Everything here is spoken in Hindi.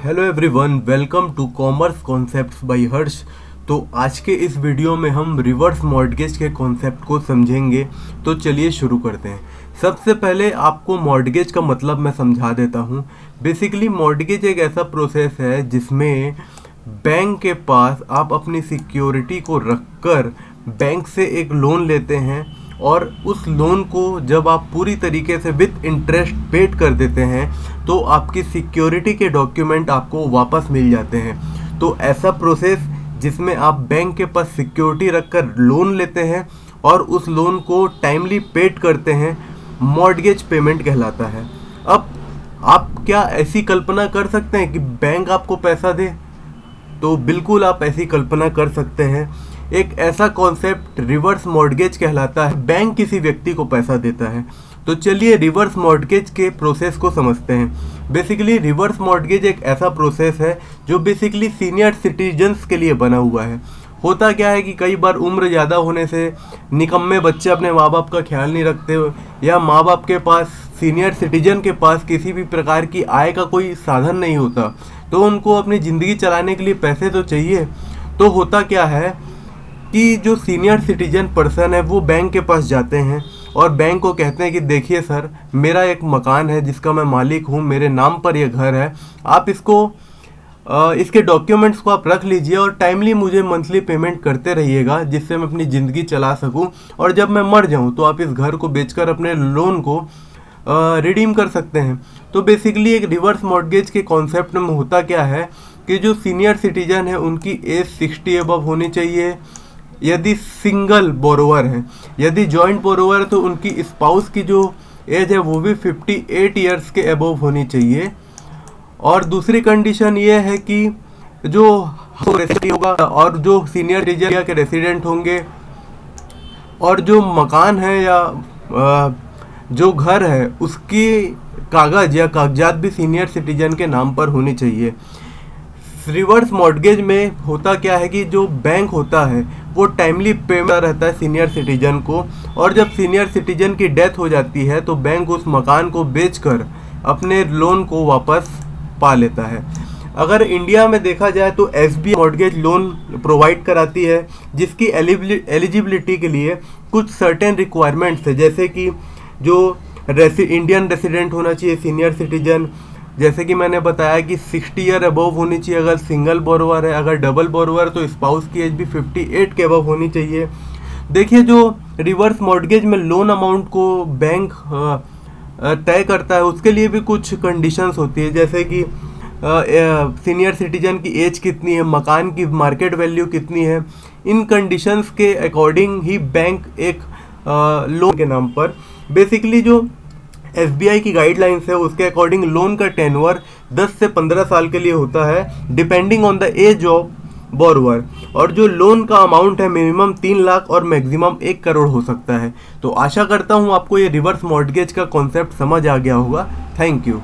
Hello everyone, welcome to commerce concepts by Harsh. तो आज के इस वीडियो में हम रिवर्स मॉर्टगेज के कॉन्सेप्ट को समझेंगे। तो चलिए शुरू करते हैं। सबसे पहले आपको मॉर्टगेज का मतलब मैं समझा देता हूँ। बेसिकली मॉर्टगेज एक ऐसा प्रोसेस है जिसमें बैंक के पास आप अपनी सिक्योरिटी को रखकर बैंक से एक लोन लेते हैं और उस लोन को जब आप पूरी तरीके से विद इंटरेस्ट पेड कर देते हैं तो आपकी सिक्योरिटी के डॉक्यूमेंट आपको वापस मिल जाते हैं। तो ऐसा प्रोसेस जिसमें आप बैंक के पास सिक्योरिटी रखकर लोन लेते हैं और उस लोन को टाइमली पेड करते हैं, मॉर्टगेज पेमेंट कहलाता है। अब आप क्या ऐसी कल्पना कर सकते हैं कि बैंक आपको पैसा दे? तो बिल्कुल आप ऐसी कल्पना कर सकते हैं। एक ऐसा कॉन्सेप्ट रिवर्स मॉर्टगेज कहलाता है। बैंक किसी व्यक्ति को पैसा देता है। तो चलिए रिवर्स मॉर्टगेज के प्रोसेस को समझते हैं। बेसिकली रिवर्स मॉर्टगेज एक ऐसा प्रोसेस है जो बेसिकली सीनियर सिटीजन्स के लिए बना हुआ है। होता क्या है कि कई बार उम्र ज़्यादा होने से निकम्मे बच्चे अपने माँ बाप का ख्याल नहीं रखते या माँ बाप के पास, सीनियर सिटीजन के पास किसी भी प्रकार की आय का कोई साधन नहीं होता, तो उनको अपनी ज़िंदगी चलाने के लिए पैसे तो चाहिए। तो होता क्या है कि जो सीनियर सिटीजन पर्सन है वो बैंक के पास जाते हैं और बैंक को कहते हैं कि देखिए सर, मेरा एक मकान है जिसका मैं मालिक हूँ, मेरे नाम पर ये घर है, आप इसके डॉक्यूमेंट्स को आप रख लीजिए और टाइमली मुझे मंथली पेमेंट करते रहिएगा जिससे मैं अपनी ज़िंदगी चला सकूं, और जब मैं मर जाऊं तो आप इस घर को बेचकर अपने लोन को रिडीम कर सकते हैं। तो बेसिकली एक रिवर्स मॉर्टगेज के कॉन्सेप्ट में होता क्या है कि जो सीनियर सिटीजन है उनकी एज 60 अबव होनी चाहिए यदि सिंगल बोरोवर है। यदि जॉइंट बोरोवर है तो उनकी स्पाउस की जो एज है वो भी 58 ईयर्स के अबव होनी चाहिए। और दूसरी कंडीशन ये है कि जो रेसिडेंट होगा और जो सीनियर सिटीजन के रेसिडेंट होंगे और जो मकान है या जो घर है उसकी कागज़ या कागजात भी सीनियर सिटीजन के नाम पर होनी चाहिए। रिवर्स मॉर्टगेज में होता क्या है कि जो बैंक होता है वो टाइमली पेमेंट रहता है सीनियर सिटीजन को, और जब सीनियर सिटीजन की डेथ हो जाती है तो बैंक उस मकान को बेचकर अपने लोन को वापस पा लेता है। अगर इंडिया में देखा जाए तो SBI मॉर्टगेज लोन प्रोवाइड कराती है जिसकी एलिजिबिलिटी के लिए कुछ सर्टेन रिक्वायरमेंट्स है, जैसे कि जो इंडियन रेसिडेंट होना चाहिए सीनियर सिटीजन, जैसे कि मैंने बताया कि 60 ईयर अबव होनी चाहिए अगर सिंगल बोरोवर है, अगर डबल बोरोवर तो स्पाउस की एज भी 58 के अबव होनी चाहिए। देखिए, जो रिवर्स मॉर्टगेज में लोन अमाउंट को बैंक तय करता है उसके लिए भी कुछ कंडीशंस होती है, जैसे कि सीनियर सिटीजन की एज कितनी है, मकान की मार्केट वैल्यू कितनी है। इन कंडीशंस के अकॉर्डिंग ही बैंक एक लोन के नाम पर, बेसिकली जो SBI की गाइडलाइंस है उसके अकॉर्डिंग लोन का टेन्योर 10 से 15 साल के लिए होता है depending on the age of borrower, और जो लोन का अमाउंट है मिनिमम 3 लाख और मैक्सिमम 1 करोड़ हो सकता है। तो आशा करता हूँ आपको ये रिवर्स मॉर्टगेज का कॉन्सेप्ट समझ आ गया होगा। Thank you.